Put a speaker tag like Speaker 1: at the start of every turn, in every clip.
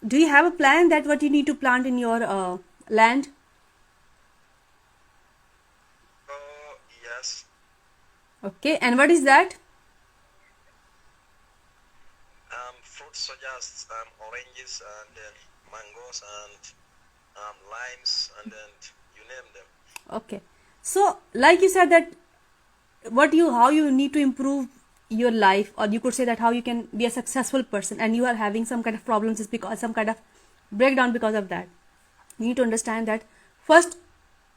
Speaker 1: Do you have a plan that what you need to plant in your land?
Speaker 2: Yes.
Speaker 1: Okay, and what is that?
Speaker 2: Fruits such as oranges and then mangoes and limes and then you name them.
Speaker 1: Okay, so like you said that how you need to improve your life, or you could say that how you can be a successful person, and you are having some kind of problems is because some kind of breakdown because of that. You need to understand that first,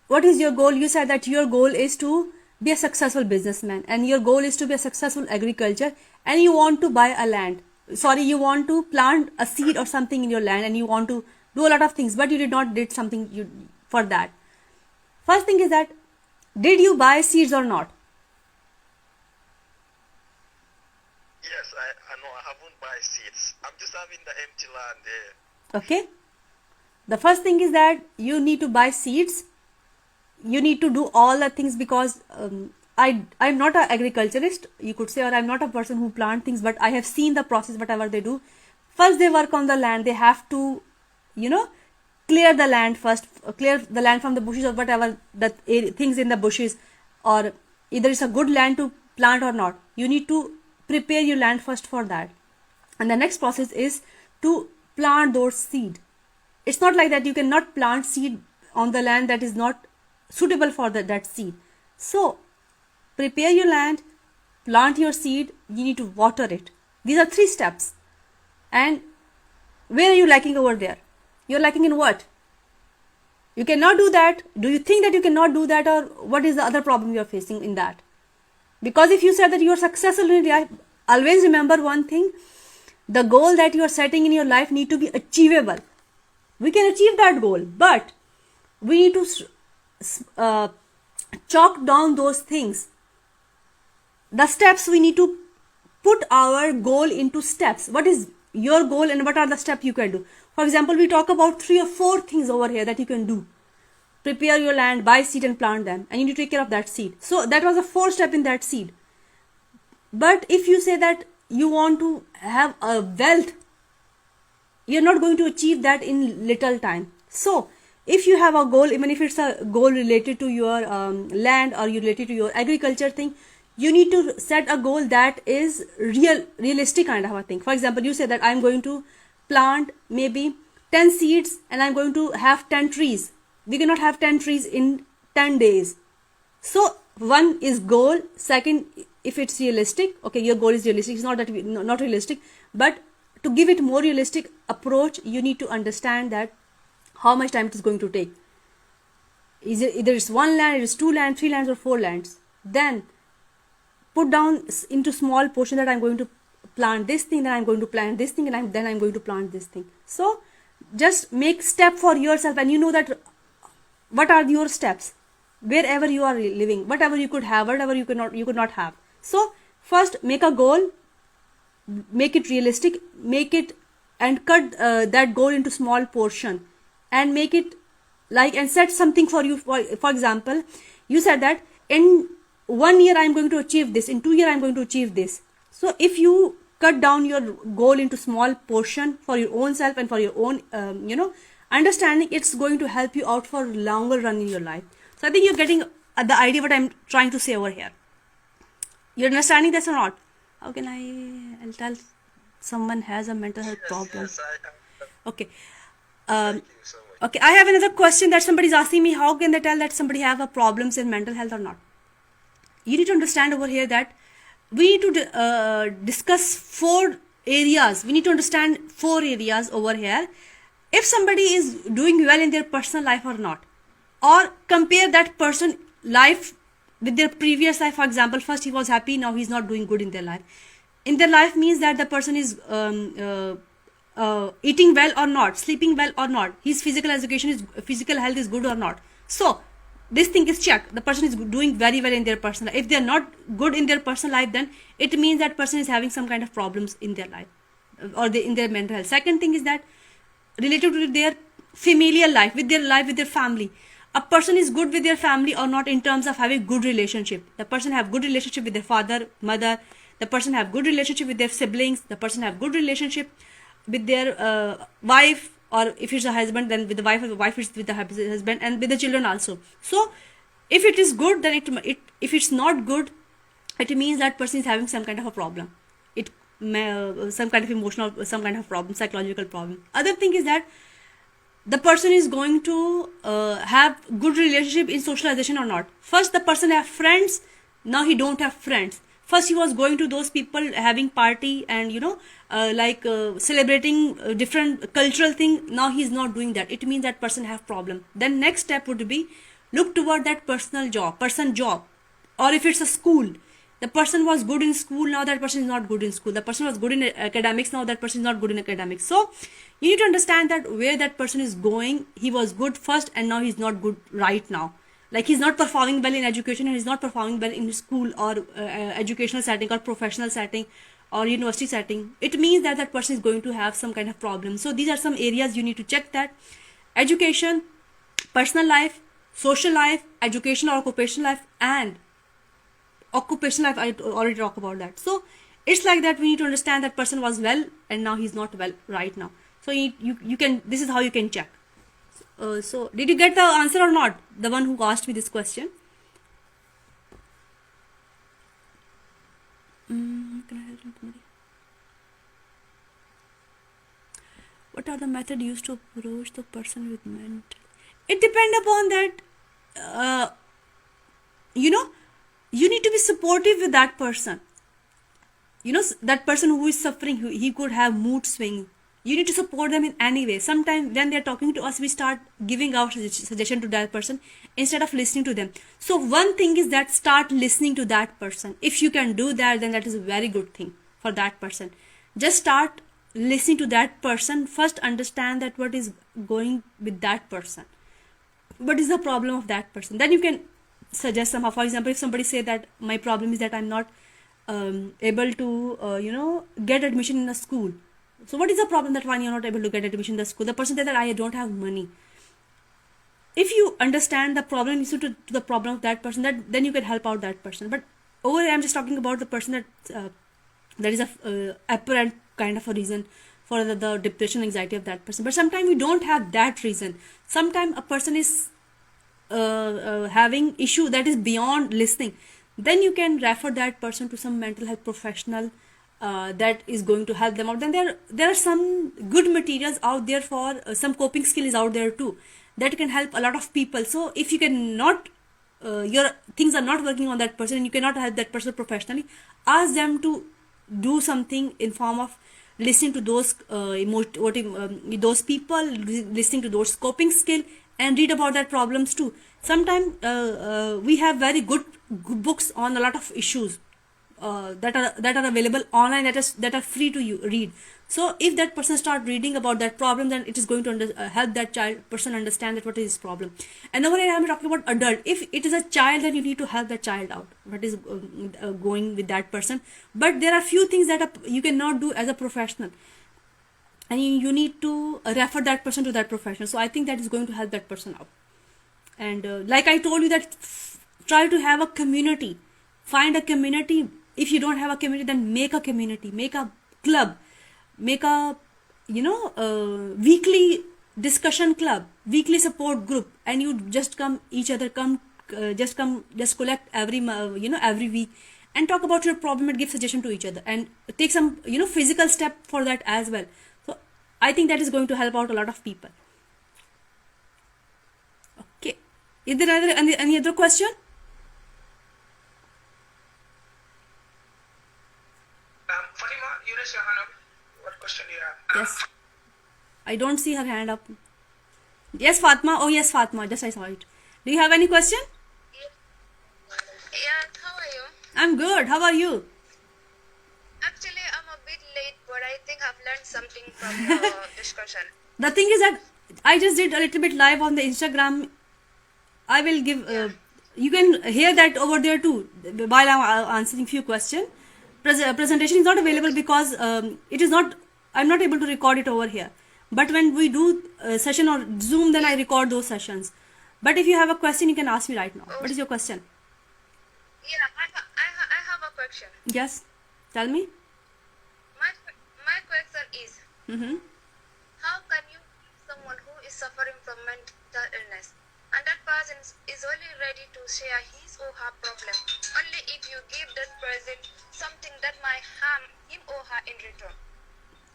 Speaker 1: what is your goal? You said that your goal is to be a successful businessman, and your goal is to be a successful agriculture, and you want to buy a land, sorry, you want to plant a seed or something in your land, and you want to do a lot of things, but you did not did something for that. First thing is that, did you buy seeds or not?
Speaker 2: Yes, I know I haven't buy seeds. I'm just having the empty land there.
Speaker 1: Okay, the first thing is that you need to buy seeds. You need to do all the things, because I'm not an agriculturist, you could say, or I'm not a person who plant things, but I have seen the process. Whatever they do, first they work on the land. They have to, you know, clear the land first, clear the land from the bushes or whatever the things in the bushes, or either it's a good land to plant or not. You need to prepare your land first for that, and the next process is to plant those seed. It's not like that you cannot plant seed on the land that is not suitable for that seed. So prepare your land, plant your seed, you need to water it. These are 3 steps. And where are you lacking over there? You're lacking in what? You cannot do that. Do you think that you cannot do that, or what is the other problem you're facing in that? Because if you said that you are successful in life, always remember one thing: the goal that you are setting in your life need to be achievable. We can achieve that goal, but we need to chalk down those things. The steps, we need to put our goal into steps. What is your goal and what are the steps you can do? For example, we talk about 3 or 4 things over here that you can do. Prepare your land, buy seed and plant them, and you need to take care of that seed. So that was a 4 step in that seed. But if you say that you want to have a wealth, you're not going to achieve that in little time. So if you have a goal, even if it's a goal related to your land, or you related to your agriculture thing, you need to set a goal that is realistic kind of a thing. For example, you say that I'm going to plant maybe 10 seeds and I'm going to have 10 trees. We cannot have 10 trees in 10 days. So one is goal. Second, if it's realistic, okay, your goal is realistic. It's not that not realistic, but to give it more realistic approach, you need to understand that how much time it is going to take. Is it either it's 1 land, it is 2 lands, 3 lands, or 4 lands? Then put down into small portion that I'm going to plant this thing, then I'm going to plant this thing, and then I'm going to plant this thing. So just make step for yourself, and you know that what are your steps wherever you are living, whatever you could have, whatever you could not have. So first make a goal, make it realistic, make it and cut that goal into small portion, and make it like, and set something for you. For example, you said that in 1 year I'm going to achieve this, in 2 years I'm going to achieve this. So if you cut down your goal into small portion for your own self and for your own understanding, it's going to help you out for longer run in your life. So I think you're getting the idea what I'm trying to say over here. You're understanding this or not? How can I'll tell someone has a mental health problem?
Speaker 2: Yes, I
Speaker 1: Okay.
Speaker 2: thank you so much.
Speaker 1: Okay, I have another question that somebody's asking me. How can they tell that somebody have a problems in mental health or not? You need to understand over here that we need to discuss 4 areas. We need to understand 4 areas over here. If somebody is doing well in their personal life or not, or compare that person life with their previous life. For example, first he was happy, now he's not doing good in their life. In their life means that the person is eating well or not, sleeping well or not, his physical health is good or not. So this thing is checked. The person is doing very well in their personal life. If they are not good in their personal life, then it means that person is having some kind of problems in their life, or in their mental health. Second thing is that related to their familial life, with their family. A person is good with their family or not in terms of having good relationship. The person have good relationship with their father, mother. The person have good relationship with their siblings. The person have good relationship with their wife, or if it's a husband, then with the wife, or the wife is with the husband, and with the children also. So if it is good, then it if it's not good, it means that person is having some kind of a problem. It may, some kind of emotional, some kind of problem, psychological problem. Other thing is that the person is going to have good relationship in socialization or not. First the person have friends, now he don't have friends. First he was going to those people, having party, and celebrating different cultural thing. Now he is not doing that. It means that person have problem. Then next step would be look toward that person job. Or if it's a school, the person was good in school, now that person is not good in school. The person was good in academics, now that person is not good in academics. So you need to understand that where that person is going. He was good first, and now he's not good right now. Like he's not performing well in education, and he's not performing well in school, or educational setting, or professional setting, or university setting. It means that that person is going to have some kind of problem. So these are some areas you need to check: that education, personal life, social life, education or occupational life, and occupational life. I already talked about that. So it's like that. We need to understand that person was well, and now he's not well right now. So you can, this is how you can check. So did you get the answer or not? The one who asked me this question. Can I help somebody? What are the method used to approach the person with mental? It depends upon that. You need to be supportive with that person. That person who is suffering, he could have mood swing. You need to support them in any way. Sometimes when they're talking to us, we start giving our suggestion to that person instead of listening to them. So one thing is that start listening to that person. If you can do that, then that is a very good thing for that person. Just start listening to that person. First understand that what is going with that person. What is the problem of that person? Then you can suggest somehow. For example, if somebody say that my problem is that I'm not able to get admission in a school. So what is the problem that why you're not able to get admission in the school? The person said that I don't have money. If you understand the problem, listen to the problem of that person, then you can help out that person. But over here I'm just talking about the person that is a apparent kind of a reason for the depression, anxiety of that person. But sometimes we don't have that reason. Sometimes a person is having issue that is beyond listening. Then you can refer that person to some mental health professional that is going to help them out. Then there are some good materials out there for some coping skill is out there too that can help a lot of people. So if you cannot your things are not working on that person and you cannot help that person professionally, ask them to do something in form of listening to those those people, listening to those coping skill, and read about that problems too. Sometimes we have very good books on a lot of issues that are available online, that are free to you read. So if that person start reading about that problem, then it is going to help that person understand that what is his problem. And over here I am talking about adult. If it is a child, then you need to help that child out, what is going with that person. But there are few things that you cannot do as a professional, and you need to refer that person to that professional. So I think that is going to help that person out. And like I told you, that try to have a community. Find a community. If you don't have a community, then make a community, make a club, make a weekly discussion club, weekly support group, and you just come each other, just collect every week and talk about your problem and give suggestion to each other, and take some physical step for that as well. So I think that is going to help out a lot of people. Okay, is there any other question?
Speaker 3: Fatima, you raise your hand up. What question do you have?
Speaker 1: Yes. I don't see her hand up. Yes, Fatma. Oh, yes, Fatma. Just I saw it. Do you have any question?
Speaker 4: Yeah, how are you?
Speaker 1: I'm good. How are you?
Speaker 4: Actually, I'm a bit late, but I think I've learned something from your discussion.
Speaker 1: The thing is that I just did a little bit live on the Instagram. I will give. You can hear that over there too while I'm answering few questions. Presentation is not available because it is not. I'm not able to record it over here. But when we do session or Zoom, then I record those sessions. But if you have a question, you can ask me right now. What is your question?
Speaker 4: Yeah, I have a question.
Speaker 1: Yes, tell me.
Speaker 4: My question is, How can you someone who is suffering from mental illness and that person is only ready to share his or her problem only if you give that person something that might harm him or her in return?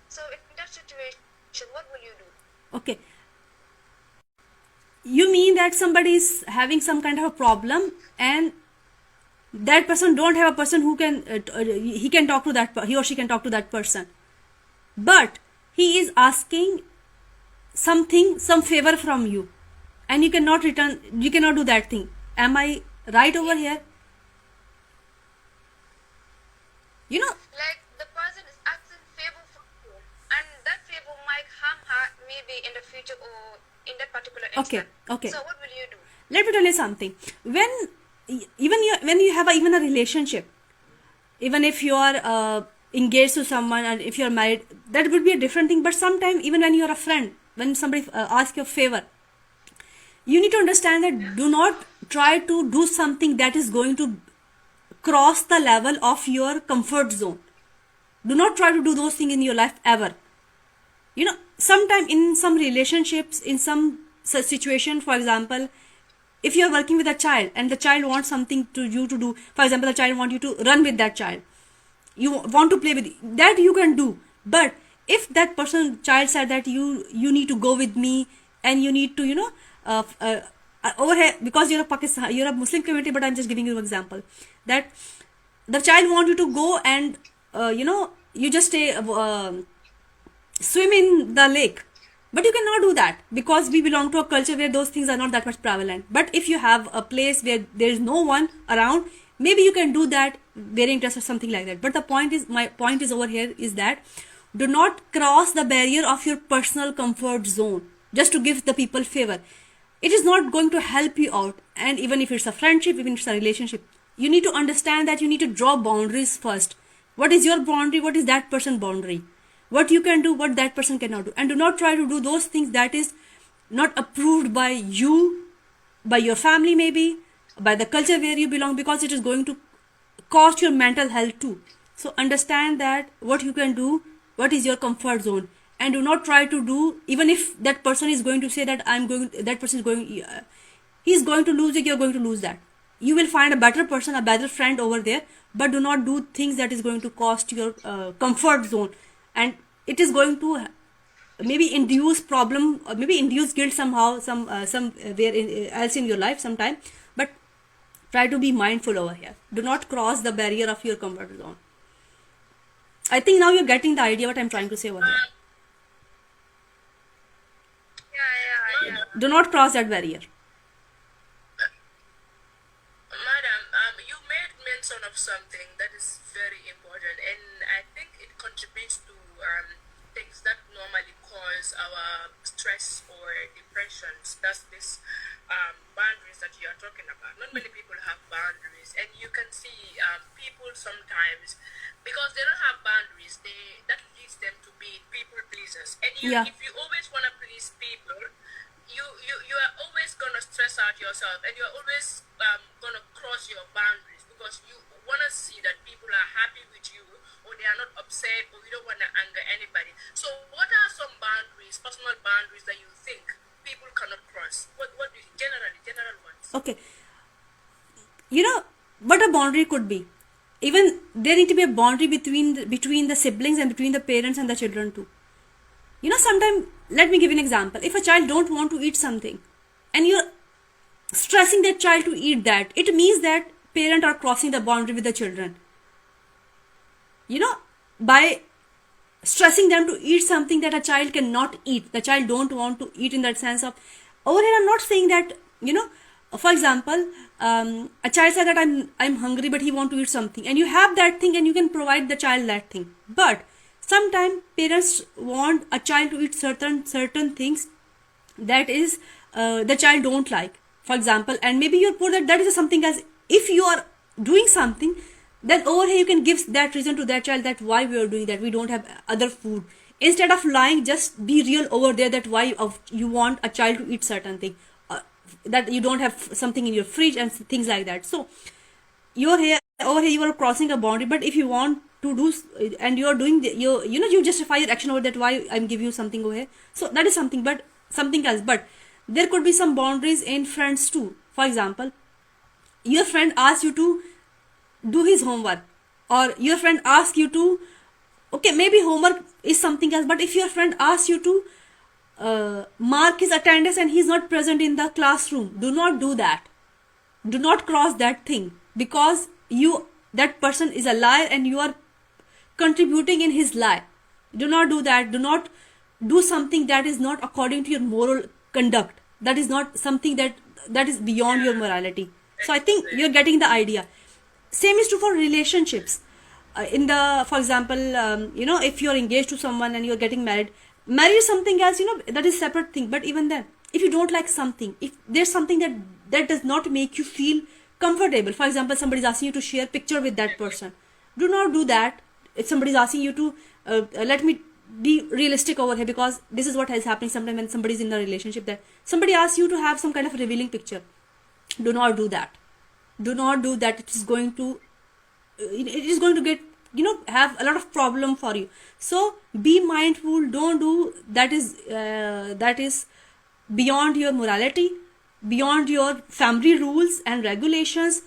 Speaker 4: So in that situation, what will you do?
Speaker 1: Okay, you mean that somebody is having some kind of a problem, and that person don't have a person who can he can talk to that, he or she can talk to that person, but he is asking something, some favor from you, and you cannot return, you cannot do that thing. Am I right over here? You know,
Speaker 4: Like the person is asking favor from you and that favor might harm her maybe in the future or in that particular
Speaker 1: okay,
Speaker 4: instant.
Speaker 1: okay.
Speaker 4: So what will you do?
Speaker 1: Let me tell you something. When even you, when you have even a relationship, even if you are engaged to someone, and if you are married, that would be a different thing. But sometimes even when you are a friend, when somebody asks you a favor, you need to understand that do not try to do something that is going to cross the level of your comfort zone. Do not try to do those things in your life ever. You know, sometime in some relationships, in some situation, for example, if you are working with a child and the child wants something to you to do, for example, the child wants you to run with that child, you want to play with that, you can do. But if that person, child, said that you need to go with me, and you need to, you know, over here, because you're a Pakistan, you're a Muslim community, but I'm just giving you an example, that the child want you to go and you know, you just stay swim in the lake, but you cannot do that because we belong to a culture where those things are not that much prevalent. But if you have a place where there is no one around, maybe you can do that, very interested, something like that. But the point is, my point is over here is that do not cross the barrier of your personal comfort zone just to give the people favor. It is not going to help you out. And even if it's a friendship, even if it's a relationship, you need to understand that you need to draw boundaries first. What is your boundary? What is that person's boundary? What you can do, what that person cannot do. And do not try to do those things that is not approved by you, by your family, maybe by the culture where you belong, because it is going to cost your mental health too. So understand that what you can do, what is your comfort zone, and do not try to do, even if that person is going to say that I'm going, that person is going, he's going to lose it, you're going to lose that. You will find a better person, a better friend over there, but do not do things that is going to cost your comfort zone, and it is going to maybe induce problem, or maybe induce guilt somehow, somewhere else in your life sometime. But try to be mindful over here. Do not cross the barrier of your comfort zone. I think now you're getting the idea what I'm trying to say over here.
Speaker 4: Yeah.
Speaker 1: Do not cross that barrier.
Speaker 3: Madam, you made mention of something that is very important, and I think it contributes to things that normally cause our stress or depressions. That's this boundaries that you are talking about. Not many people have boundaries, and you can see people sometimes, because they don't have boundaries, that leads them to be people pleasers. And
Speaker 1: Yeah.
Speaker 3: if you always want to please people, you are always gonna stress out yourself, and you're always gonna cross your boundaries because you wanna see that people are happy with you, or they are not upset, or you don't wanna anger anybody. So, what are some boundaries, personal boundaries that you think people cannot cross? What do you think? General ones?
Speaker 1: Okay. You know what a boundary could be. Even there need to be a boundary between the siblings and between the parents and the children too. You know, sometimes, let me give you an example. If a child don't want to eat something, and you're stressing that child to eat that, it means that parents are crossing the boundary with the children. You know, by stressing them to eat something that a child cannot eat, the child don't want to eat, in that sense of, over here I'm not saying that, you know, for example, a child said that I'm hungry, but he want to eat something, and you have that thing and you can provide the child that thing. But sometimes parents want a child to eat certain things that is the child don't like, for example, and maybe you're poor, that is something as, if you are doing something, then over here you can give that reason to that child that why we are doing that, we don't have other food. Instead of lying, just be real over there, that why you want a child to eat certain thing, that you don't have something in your fridge and things like that. So you're here, over here you are crossing a boundary. But if you want to do, and you're doing you justify your action over that, why I'm giving you something over here. So that is something, but something else. But there could be some boundaries in friends too. For example, your friend asks you to do his homework, or your friend asks you to, okay, maybe homework is something else, but if your friend asks you to mark his attendance and he's not present in the classroom, do not do that. Do not cross that thing, because that person is a liar and you are contributing in his lie. Do not do that. Do not do something that is not according to your moral conduct. That is not something that is beyond your morality. So I think you're getting the idea. Same is true for relationships. For example, if you're engaged to someone and you're getting married, marriage is something else, that is separate thing. But even then, if you don't like something, if there's something that does not make you feel comfortable, for example, somebody's asking you to share picture with that person, do not do that. If somebody's asking you to, let me be realistic over here, because this is what is happening sometimes when somebody's in a relationship, that somebody asks you to have some kind of revealing picture. Do not do that. Do not do that. It is going to get, have a lot of problem for you. So be mindful. Don't do that is beyond your morality, beyond your family rules and regulations.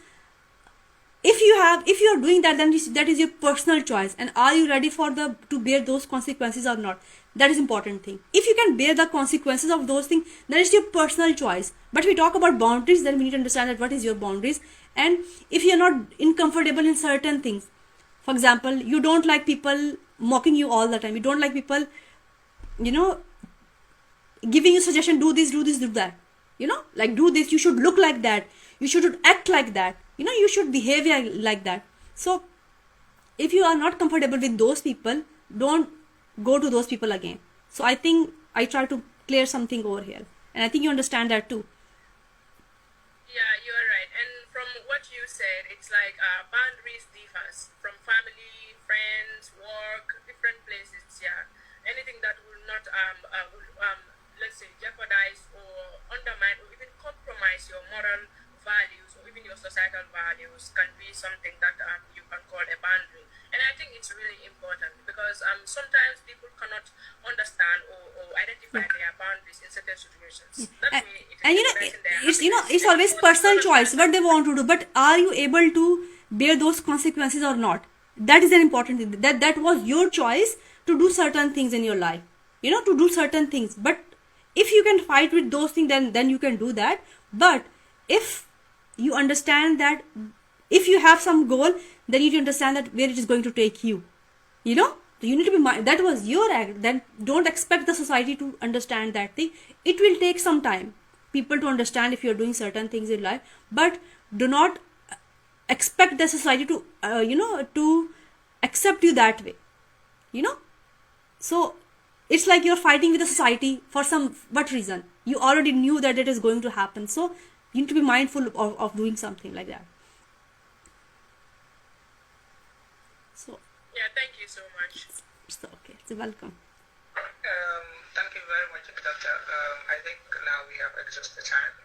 Speaker 1: If you are doing that, then that is your personal choice, and are you ready to bear those consequences or not? That is important thing. If you can bear the consequences of those things, then it's your personal choice. But we talk about boundaries, then we need to understand that what is your boundaries. And if you're not uncomfortable in certain things, for example, you don't like people mocking you all the time, you don't like people giving you suggestion, do this, do that, like do this, you should look like that, you should act like that, you should behave like that. So if you are not comfortable with those people, don't go to those people again. So I think I try to clear something over here, and I think you understand that too.
Speaker 3: Yeah, you're right. And from what you said, it's like boundaries differs from family, friends, work, different places. Yeah, anything that will not let's say jeopardize or undermine or even compromise your moral values or even your societal values can be something that you can call a boundary. And I think it's really important because sometimes people cannot understand or identify their boundaries in certain situations. That way it is
Speaker 1: it's always personal choice what they want to do, but are you able to bear those consequences or not? That is an important thing. That was your choice to do certain things in your life, to do certain things. But if you can fight with those things, then you can do that. But if you understand that, if you have some goal, then you need to understand that where it is going to take you. You need to be that was your act. Then don't expect the society to understand that thing. It will take some time people to understand if you're doing certain things in life, but do not expect the society to to accept you that way. So it's like you're fighting with the society for some what reason. You already knew that it is going to happen, so you need to be mindful of doing something like that. So
Speaker 3: yeah, thank you so much.
Speaker 1: it's okay. It's welcome.
Speaker 5: Thank you very much, Doctor. I think now we have exhausted time.